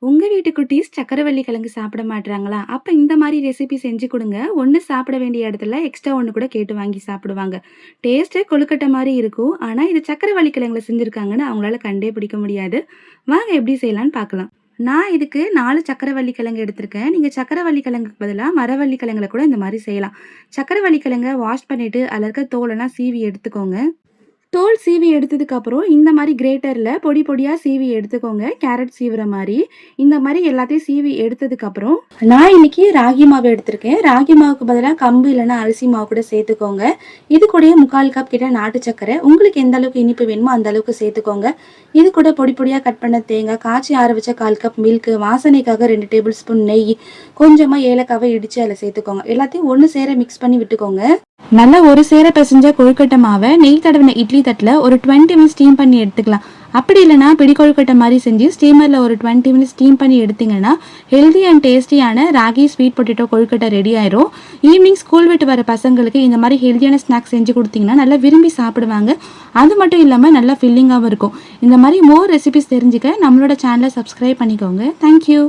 உங்க வீட்டு குட்டீஸ் சக்கரவள்ளி கிழங்கு சாப்பிட மாட்றாங்களா? அப்ப இந்த மாரி ரெசிபி செஞ்சு குடுங்க. ஒண்ணு சாப்பிட வேண்டிய இடத்துல எக்ஸ்ட்ரா ஒண்ணு கூட கேட்டு வாங்கி சாப்பிடுவாங்க. டேஸ்ட்டு கொழுக்கட்டை மாரி இருக்கும். ஆனா இது சக்கரவள்ளி கிழங்குல செஞ்சிருக்காங்கன்னு அவங்களால கண்டே பிடிக்க முடியாது. வாங்க எப்படி செய்யலான்னு பார்க்கலாம். நான் இதுக்கு 4 சக்கரவள்ளி கிழங்கு எடுத்திருக்கேன். நீங்க சக்கரவள்ளி கிழங்குக்கு பதிலா மரவள்ளி கிழங்குல கூட இந்த மாரி செய்யலாம். சக்கரவள்ளி கிழங்க வாஷ் பண்ணிட்டு அதுல இருக்க தோலெல்லாம் சீவி எடுத்துக்கோங்க. தோல் சீவி எடுத்ததுக்கப்புறம், இந்த மாரி கிரேட்டர்ல பொடி பொடியா சீவி எடுத்துக்கோங்க. கேரட் சீவுற மாரி. இந்த மாரி எல்லாத்தையும் சீவி எடுத்ததுக்கப்புறம், நான் இன்னைக்கு ராகி மாவு எடுத்திருக்கேன். ராகி மாவுக்கு பதிலா கம்பு இல்லன்னா அரிசி மாவு கூட சேர்த்துக்கோங்க. இது கூடயே 3/4 கப் கிட்ட நாட்டு சர்க்கரை. உங்களுக்கு எந்த அளவுக்கு இனிப்பு வேணுமோ அந்த அளவுக்கு சேர்த்துக்கோங்க. இது கூட பொடி பொடியா கட் பண்ண தேங்காய், காய்ச்சி ஆற வச்ச 1/4 கப் மில்க், வாசனைக்காக 2 டேபிள் ஸ்பூன் நெய், கொஞ்சமா ஏலக்காவ இடிச்சு அதில சேர்த்துக்கோங்க. எல்லாத்தையும் ஒண்ணு சேர மிக்ஸ் பண்ணி விட்டுக்கோங்க. நல்லா ஒரு சேர பிசைஞ்ச கொழுக்கட்டை மாவை நெய் தடவின இட்லி தட்டில் ஒரு 20 மினிட்ஸ் ஸ்டீம் பண்ணி எடுத்துக்கலாம். அப்படி இல்லைனா பிடி கொழுக்கட்டை மாதிரி செஞ்சு ஸ்டீமரில் ஒரு 20 மினிட்ஸ் ஸ்டீம் பண்ணி எடுத்தீங்கன்னா ஹெல்தி அண்ட் டேஸ்டியான ராகி ஸ்வீட் பொட்டேட்டோ கொழுக்கட்டை ரெடி ஆயிரும். ஈவினிங் ஸ்கூல் விட்டு வர பசங்களுக்கு இந்த மாதிரி ஹெல்தியான ஸ்நாக்ஸ் செஞ்சு கொடுத்தீங்கன்னா நல்லா விரும்பி சாப்பிடுவாங்க. அது மட்டும் இல்லாமல் நல்லா ஃபில்லிங்காகவும் இருக்கும். இந்த மாதிரி மோர் ரெசிபிஸ் தெரிஞ்சுக்க நம்மளோட சேனலை சப்ஸ்கிரைப் பண்ணிக்கோங்க. தேங்க்யூ.